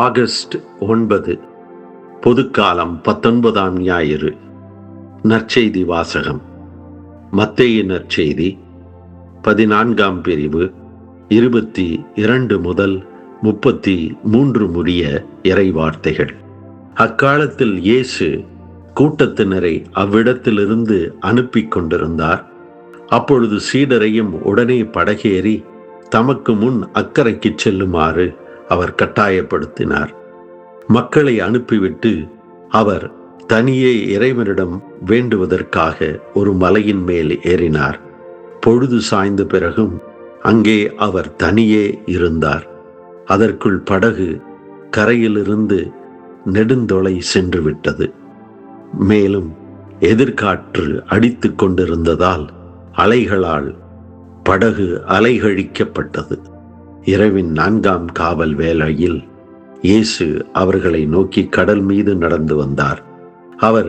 August 9 பொதுக்காலம் 19ஆம் ஞாயிறு. நற்செய்தி வாசகம். மத்தேயு நற்செய்தி 14ஆம் பிரிவு 22 முதல் 33 முடிய இறைவார்த்தைகள். அக்காலத்தில் இயேசு கூட்டத்தினரை அவ்விடத்திலிருந்து அனுப்பி கொண்டிருந்தார். அப்பொழுது சீடரையும் உடனே படகேறி தமக்கு முன் அக்கரைக்கு செல்லுமாறு அவர் கட்டாயப்படுத்தினார். மக்களை அனுப்பிவிட்டு அவர் தனியே இறைவனிடம் வேண்டுவதற்காக ஒரு மலையின் மேல் ஏறினார். பொழுது சாய்ந்த பிறகும் அங்கே அவர் தனியே இருந்தார். அதற்குள் படகு கரையிலிருந்து நெடுந்தொலை சென்று விட்டது. மேலும் எதிர்காற்று அடித்து கொண்டிருந்ததால் அலைகளால் படகு அலைகழிக்கப்பட்டது. இரவின் 4ஆம் காவல் வேளையில் இயேசு அவர்களை நோக்கி கடல் மீது நடந்து வந்தார். அவர்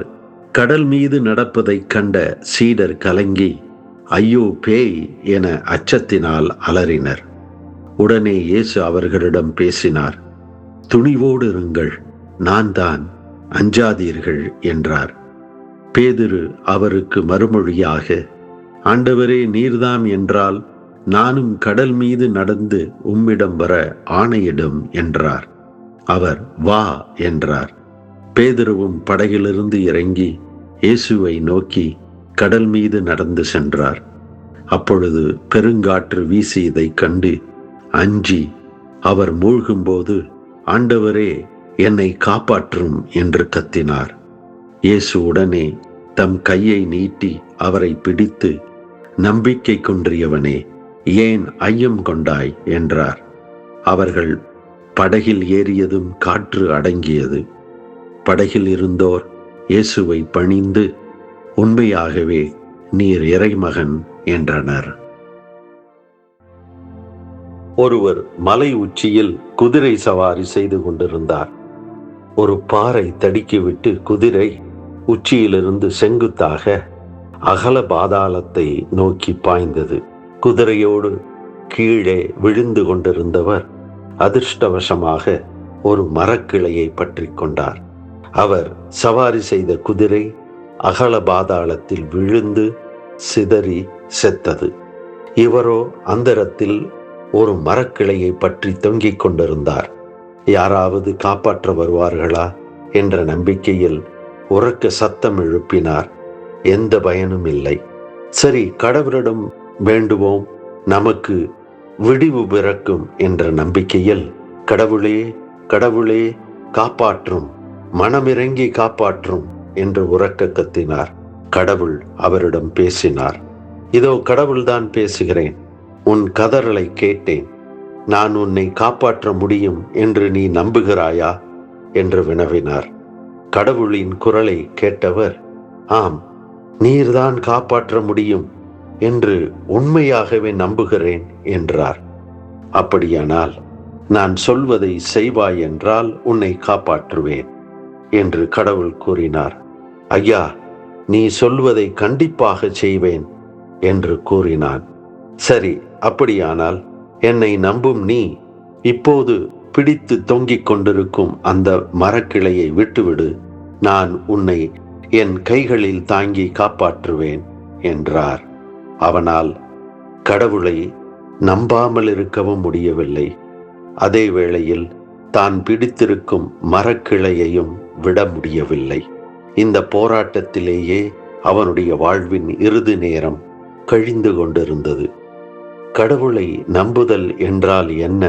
கடல் மீது நடப்பதைக் கண்ட சீடர் கலங்கி, ஐயோ பேய் என அச்சத்தினால் அலறினர். உடனே இயேசு அவர்களிடம் பேசினார். துணிவோடு இருங்கள், நான் தான், அஞ்சாதீர்கள் என்றார். பேதுரு அவருக்கு மறுமொழியாக, ஆண்டவரே, நீர்தாம் என்றால் நானும் கடல் மீது நடந்து உம்மிடம் வர ஆணையிடும் என்றார். அவர் வா என்றார். பேதுருவும் படகிலிருந்து இறங்கி இயேசுவை நோக்கி கடல் மீது நடந்து சென்றார். அப்பொழுது பெருங்காற்று வீசியதைக் கண்டு அஞ்சி அவர் மூழ்கும்போது, ஆண்டவரே, என்னை காப்பாற்றும் என்று கத்தினார். இயேசு உடனே தம் கையை நீட்டி அவரை பிடித்து, நம்பிக்கை குன்றியவனே, ஏன் ஐயம் கொண்டாய் என்றார். அவர்கள் படகில் ஏறியதும் காற்று அடங்கியது. படகில் இருந்தோர் இயேசுவை பணிந்து, உண்மையாகவே நீர் இறைமகன் என்றனர். ஒருவர் மலை உச்சியில் குதிரை சவாரி செய்து கொண்டிருந்தார். ஒரு பாறை தடுக்கிவிட்டு குதிரை உச்சியிலிருந்து செங்குத்தாக அகல பாதாளத்தை நோக்கி பாய்ந்தது. குதிரையோடு கீழே விழுந்து கொண்டிருந்தவர் அதிர்ஷ்டவசமாக ஒரு மரக்கிளையை பற்றி கொண்டார். அவர் சவாரி செய்த குதிரை அகல பாதாளத்தில் விழுந்து சிதறி செத்தது. இவரோ அந்தரத்தில் ஒரு மரக்கிளையை பற்றி தொங்கிக் கொண்டிருந்தார். யாராவது காப்பாற்ற வருவார்களா என்ற நம்பிக்கையில் உரக்க சத்தம் எழுப்பினார். எந்த பயனும் இல்லை. சரி, கடவுளிடம் வேண்டுவோம், நமக்கு விடிவு பிறக்கும் என்ற நம்பிக்கையில், கடவுளே, கடவுளே, காப்பாற்றும், மனமிறங்கி காப்பாற்றும் என்று உரக்க கத்தினார். கடவுள் அவரிடம் பேசினார். இதோ கடவுள்தான் பேசுகிறேன். உன் கதறலை கேட்டேன். நான் உன்னை காப்பாற்ற முடியும் என்று நீ நம்புகிறாயா என்று வினவினார். கடவுளின் குரலை கேட்டவர், ஆம், நீர்தான் காப்பாற்ற முடியும் என்று உண்மையாகவே நம்புகிறேன் என்றார். அப்படியானால் நான் சொல்வதை செய்வாய் என்றால் உன்னை காப்பாற்றுவேன் என்று கடவுள் கூறினார். ஐயா, நீ சொல்வதை கண்டிப்பாக செய்வேன் என்று கூறினான். சரி, அப்படியானால் என்னை நம்பும் நீ இப்போது பிடித்து தொங்கிக் கொண்டிருக்கும் அந்த மரக்கிளையை விட்டுவிடு. நான் உன்னை என் கைகளில் தாங்கி காப்பாற்றுவேன் என்றார். அவனால் கடவுளை நம்பாமல் இருக்கவும் முடியவில்லை. அதே வேளையில் தான் பிடித்திருக்கும் மரக்கிளையையும் விட முடியவில்லை. இந்த போராட்டத்திலேயே அவனுடைய வாழ்வின் இறுதி நேரம் கழிந்து கொண்டிருந்தது. கடவுளை நம்புதல் என்றால் என்ன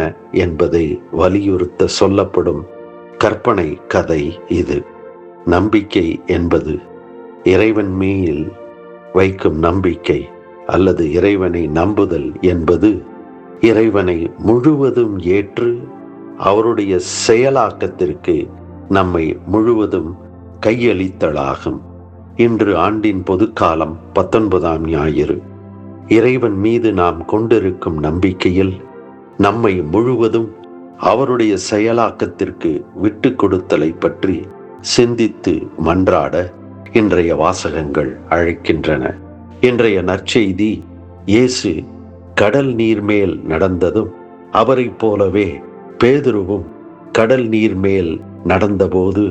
என்பதை வலியுறுத்த சொல்லப்படும் கற்பனை கதை இது. நம்பிக்கை என்பது இறைவன் மேல் வைக்கும் நம்பிக்கை, அல்லது இறைவனை நம்புதல் என்பது இறைவனை முழுவதும் ஏற்று அவருடைய செயலாக்கத்திற்கு நம்மை முழுவதும் கையளித்தலாகும். இன்று ஆண்டின் பொதுக்காலம் 19ஆம் ஞாயிறு. இறைவன் மீது நாம் கொண்டிருக்கும் நம்பிக்கையில் நம்மை முழுவதும் அவருடைய செயலாக்கத்திற்கு விட்டு கொடுத்தலை பற்றி சிந்தித்து மன்றாட இன்றைய வாசகங்கள் அழைக்கின்றன. இன்றைய நற்செய்தி, இயேசு கடல் நீர் மேல் நடந்ததும் அவரைப் போலவே பேதுருவும் கடல் நீர் மேல் நடந்தபோது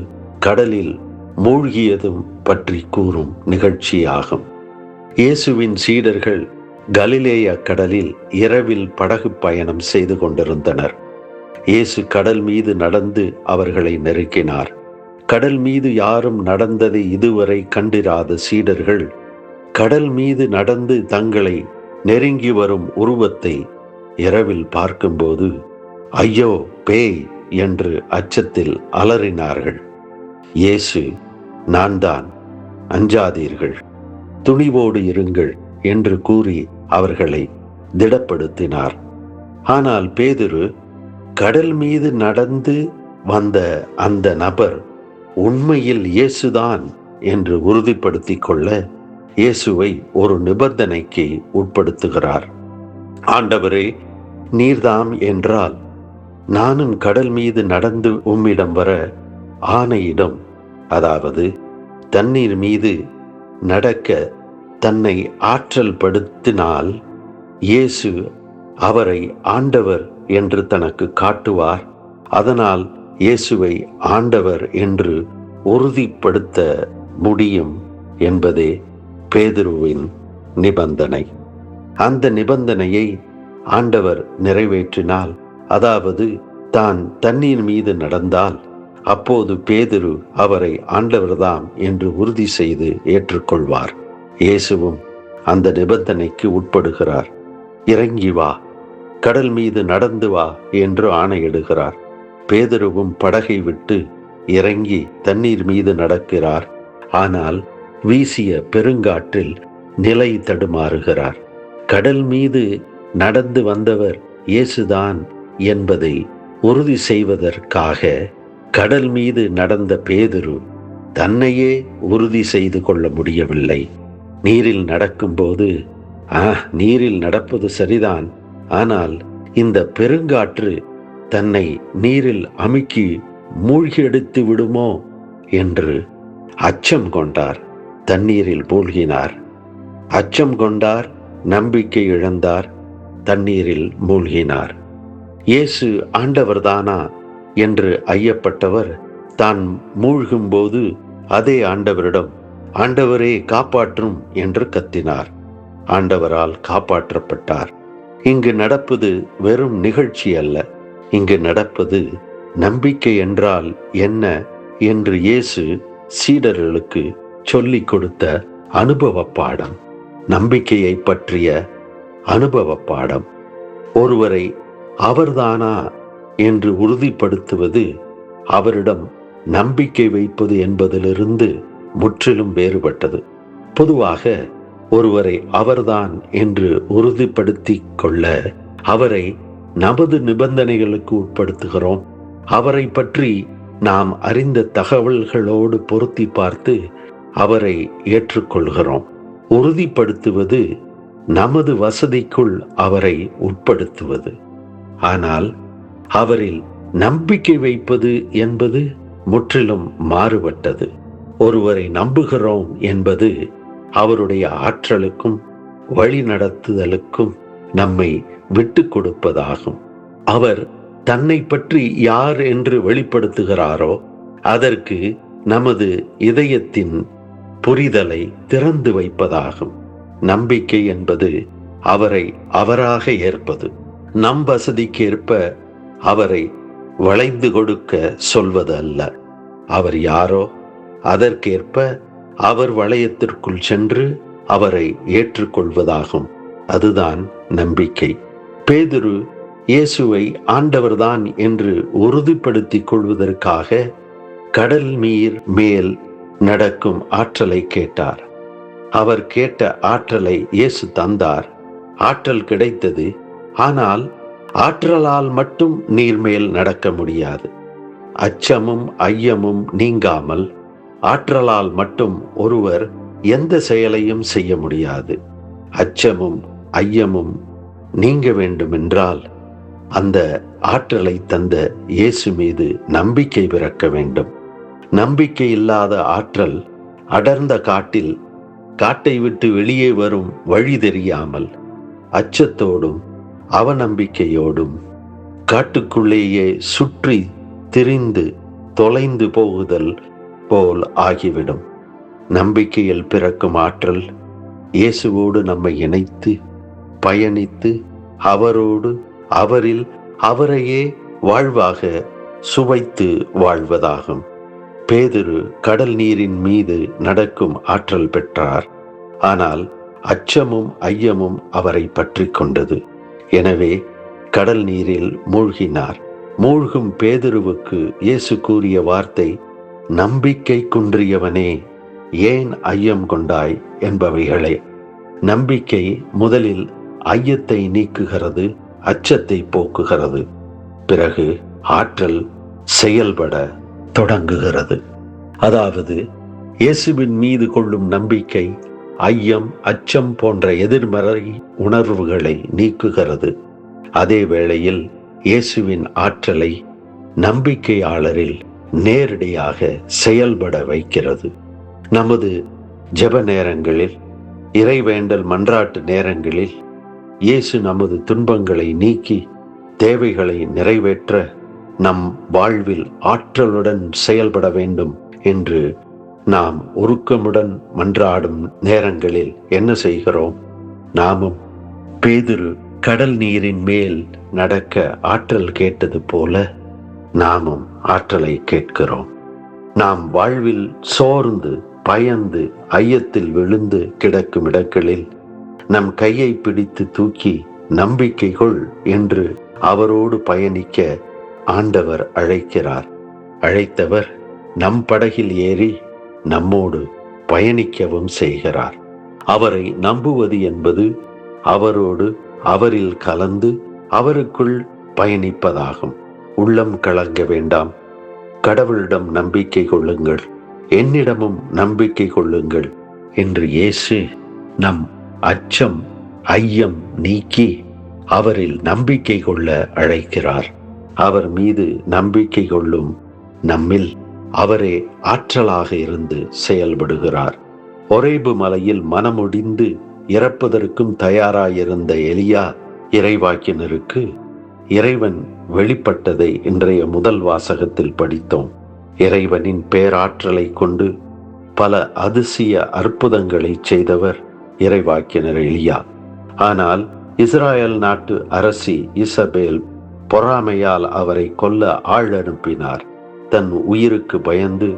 கடலில் மூழ்கியதும் பற்றி கூறும் நிகழ்ச்சியாகும். இயேசுவின் சீடர்கள் கலிலேய கடலில் இரவில் படகு பயணம் செய்து கொண்டிருந்தனர். இயேசு கடல் மீது நடந்து அவர்களை நெருக்கினார். கடல் மீது யாரும் நடந்ததை இதுவரை கண்டிராத சீடர்கள் கடல் மீது நடந்து தங்களை நெருங்கி வரும் உருவத்தை இரவில் பார்க்கும்போது ஐயோ பேய் என்று அச்சத்தில் அலறினார்கள். இயேசு, நான் தான், அஞ்சாதீர்கள், துணிவோடு இருங்கள் என்று கூறி அவர்களை திடப்படுத்தினார். ஆனால் பேதுரு கடல் மீது நடந்து வந்த அந்த நபர் உண்மையில் இயேசுதான் என்று உறுதிப்படுத்திக் கொள்ள இயேசுவை ஒரு நிபந்தனைக்கு உட்படுத்துகிறார். ஆண்டவரே, நீர்தாம் என்றால் நானும் கடல் மீது நடந்து உம்மிடம் வர ஆணையிடும். அதாவது தண்ணீர் மீது நடக்க தன்னை ஆற்றல் படுத்தினால் இயேசு அவரை ஆண்டவர் என்று தனக்கு காட்டுவார். அதனால் இயேசுவை ஆண்டவர் என்று உறுதிப்படுத்த முடியும் என்பதே பேதுருவின் நிபந்தனை. அந்த நிபந்தனையை ஆண்டவர் நிறைவேற்றினால், அதாவது தான் தண்ணீர் மீது நடந்தால், அப்போது பேதுரு அவரை ஆண்டவர்தாம் என்று உறுதி செய்து ஏற்றுக்கொள்வார். இயேசுவும் அந்த நிபந்தனைக்கு உட்படுகிறார். இறங்கி வா, கடல் மீது நடந்து வா என்று ஆணையிடுகிறார். பேதுருவும் படகை விட்டு இறங்கி தண்ணீர் மீது நடக்கிறார். ஆனால் வீசிய பெருங்காற்றில் நிலை தடுமாறுகிறார். கடல் மீது நடந்து வந்தவர் இயேசுதான் என்பதை உறுதி செய்வதற்காக கடல் மீது நடந்த பேதுரு தன்னையே உறுதி செய்து கொள்ள முடியவில்லை. நீரில் நடக்கும்போது நீரில் நடப்பது சரிதான், ஆனால் இந்த பெருங்காற்று தன்னை நீரில் அமுக்கி மூழ்கியெடுத்து விடுமோ என்று அச்சம் கொண்டார். தண்ணீரில் மூழ்கினார். அச்சம் கொண்டார், நம்பிக்கை இழந்தார், தண்ணீரில் மூழ்கினார். இயேசு ஆண்டவர்தானா என்று ஐயப்பட்டவர் தான் மூழ்கும்போது அதே ஆண்டவரிடம், ஆண்டவரே காப்பாற்றும் என்று கத்தினார். ஆண்டவரால் காப்பாற்றப்பட்டார். இங்கு நடப்பது வெறும் நிகழ்ச்சி அல்ல. இங்கு நடப்பது நம்பிக்கை என்றால் என்ன என்று இயேசு சீடர்களுக்கு சொல்லிக் கொடுத்த அனுபவ பாடம். நம்பிக்கையை பற்றிய அனுபவ பாடம். ஒருவரை அவர்தானா என்று உறுதிப்படுத்துவது அவரிடம் நம்பிக்கை வைப்பது என்பதிலிருந்து முற்றிலும் வேறுபட்டது. பொதுவாக ஒருவரை அவர்தான் என்று உறுதிப்படுத்தி கொள்ள அவரை நமது நிபந்தனைகளுக்கு உட்படுத்துகிறோம். அவரை பற்றி நாம் அறிந்த தகவல்களோடு பொருத்தி பார்த்து அவரை ஏற்றுக்கொள்கிறோம். உறுதிப்படுத்துவது நமது வசதிக்குள் அவரை உட்படுத்துவது. ஆனால் அவரில் நம்பிக்கை வைப்பது என்பது முற்றிலும் மாறுபட்டது. ஒருவரை நம்புகிறோம் என்பது அவருடைய ஆற்றலுக்கும் வழிநடத்துதலுக்கும் நம்மை விட்டு கொடுப்பதாகும். அவர் தன்னை பற்றி யார் என்று வெளிப்படுத்துகிறாரோ அதற்கு நமது இதயத்தின் புரிதலை திறந்து வைப்பதாகும். நம்பிக்கை என்பது அவரை அவராக ஏற்பது. நம் வசதிக்கேற்ப அவரை வளைந்து கொடுக்க சொல்வது அல்ல. அவர் யாரோ அதற்கேற்ப அவர் வளையத்திற்குள் சென்று அவரை ஏற்றுக்கொள்வதாகும். அதுதான் நம்பிக்கை. பேதுரு இயேசுவை ஆண்டவர்தான் என்று உறுதிப்படுத்திக் கொள்வதற்காக கடல் நீர் மேல் நடக்கும் ஆற்றலை கேட்டார். அவர் கேட்ட ஆற்றலை இயேசு தந்தார். ஆற்றல் கிடைத்தது. ஆனால் ஆற்றலால் மட்டும் நீர்மேல் நடக்க முடியாது. அச்சமும் ஐயமும் நீங்காமல் ஆற்றலால் மட்டும் ஒருவர் எந்த செயலையும் செய்ய முடியாது. அச்சமும் ஐயமும் நீங்க வேண்டுமென்றால் அந்த ஆற்றலை தந்த இயேசு மீது நம்பிக்கை பிறக்க வேண்டும். நம்பிக்கை இல்லாத ஆற்றல் அடர்ந்த காட்டில் காட்டை விட்டு வெளியே வரும் வழி தெரியாமல் அச்சத்தோடும் அவநம்பிக்கையோடும் காட்டுக்குள்ளேயே சுற்றி திரிந்து தொலைந்து போகுதல் போல் ஆகிவிடும். நம்பிக்கையில் பிறக்கும் ஆற்றல் இயேசுவோடு நம்மை இணைத்து பயணித்து அவரோடு அவரில் அவரையே வாழ்வாக சுவைத்து வாழ்வதாகும். பேதுரு கடல் நீரின் மீது நடக்கும் ஆற்றல் பெற்றார். ஆனால் அச்சமும் ஐயமும் அவரை பற்றி கொண்டது. எனவே கடல் நீரில் மூழ்கினார். மூழ்கும் பேதுருவுக்கு இயேசு கூறிய வார்த்தை, நம்பிக்கை குன்றியவனே, ஏன் ஐயம் கொண்டாய் என்பவைகளே. நம்பிக்கை முதலில் ஐயத்தை நீக்குகிறது, அச்சத்தை போக்குகிறது. பிறகு ஆற்றல் செயல்பட தொடங்குகிறது. அதாவது இயேசுவின் மீது கொள்ளும் நம்பிக்கை ஐயம், அச்சம் போன்ற எதிர்மறை உணர்வுகளை நீக்குகிறது. அதே வேளையில் இயேசுவின் ஆற்றலை நம்பிக்கையாளரில் நேரடியாக செயல்பட வைக்கிறது. நமது ஜெப நேரங்களில், இறைவேண்டல் மன்றாட்டு நேரங்களில் இயேசு நமது துன்பங்களை நீக்கி தேவைகளை நிறைவேற்ற நம் வாழ்வில் ஆற்றலுடன் செயல்பட வேண்டும் என்று நாம் உருக்கமுடன் மன்றாடும் நேரங்களில் என்ன செய்கிறோம்? நாமும் பேதுரு கடல் நீரின் மேல் நடக்க ஆற்றல் கேட்டது போல நாமும் ஆற்றலை கேட்கிறோம். நாம் வாழ்வில் சோர்ந்து பயந்து ஐயத்தில் விழுந்து கிடக்கும் இடங்களில் நம் கையை பிடித்து தூக்கி நம்பிக்கை கொள் என்று அவரோடு பயணிக்க ஆண்டவர் அழைக்கிறார். அழைத்தவர் நம் படகில் ஏறி நம்மோடு பயணிக்கவும் செய்கிறார். அவரை நம்புவது என்பது அவரோடு அவரில் கலந்து அவருக்குள் பயணிப்பதாகும். உள்ளம் கலங்க வேண்டாம், கடவுளிடம் நம்பிக்கை கொள்ளுங்கள், என்னிடமும் நம்பிக்கை கொள்ளுங்கள் என்று இயேசு நம் அச்சம் ஐயம் நீக்கி அவரில் நம்பிக்கை கொள்ள அழைக்கிறார். அவர் மீது நம்பிக்கை கொள்ளும் நம்மில் அவரே ஆற்றலாக இருந்து செயல்படுகிறார். ஒரேபு மலையில் மனமுடிந்து இறப்பதற்கும் தயாராயிருந்த எலியா இறைவாக்கினருக்கு இறைவன் வெளிப்பட்டதை இன்றைய முதல் வாசகத்தில் படித்தோம். இறைவனின் பேராற்றலை கொண்டு பல அதிசய அற்புதங்களை செய்தவர் இறைவாக்கினர் எலியா. ஆனால் இஸ்ராயல் நாட்டு அரசி இசபேல் பொறாமையால் அவரை கொல்ல ஆள் அனுப்பினார். தன் உயிருக்கு பயந்து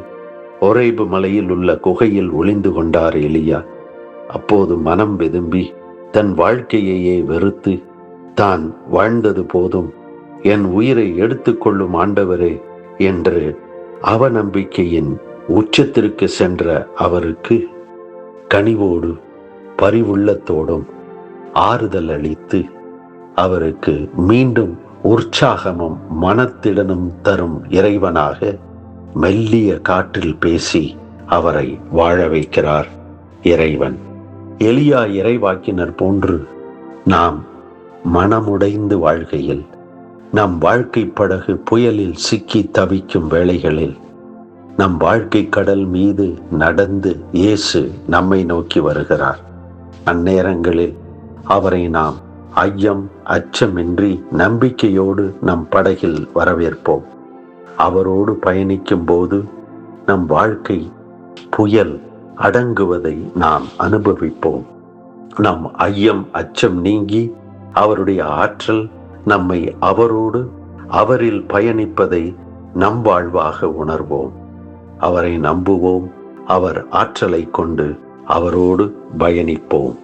ஒரேபு மலையில் உள்ள குகையில் ஒளிந்து கொண்டார் எலியா. அப்போது மனம் வெதும்பி தன் வாழ்க்கையையே வெறுத்து, தான் வாழ்ந்தது போதும், என் உயிரை எடுத்துக்கொள்ளும் ஆண்டவரே என்று அவநம்பிக்கையின் உச்சத்திற்கு சென்ற அவருக்கு கனிவோடு பரிவுள்ளத்தோடும் ஆறுதல் அளித்து அவருக்கு மீண்டும் உற்சாகமும் மனத்திடனும் தரும் இறைவனாக மெல்லிய காற்றில் பேசி அவரை வாழ வைக்கிறார் இறைவன். எலியா இறைவாக்கினர் போன்று நாம் மனமுடைந்து வாழ்கையில், நம் வாழ்க்கை படகு புயலில் சிக்கி தவிக்கும் வேளைகளில் நம் வாழ்க்கை கடல் மீது நடந்து இயேசு நம்மை நோக்கி வருகிறார். அந்நேரங்களில் அவரை நாம் ஐயம் அச்சமின்றி நம்பிக்கையோடு நம் படகில் வரவேற்போம். அவரோடு பயணிக்கும் போது நம் வாழ்க்கை புயல் அடங்குவதை நாம் அனுபவிப்போம். நம் ஐயம் அச்சம் நீங்கி அவருடைய ஆற்றல் நம்மை அவரோடு அவரில் பயணிப்பதை நம் வாழ்வாக உணர்வோம். அவரை நம்புவோம், அவர் ஆற்றலை கொண்டு அவரோடு பயணிப்போம்.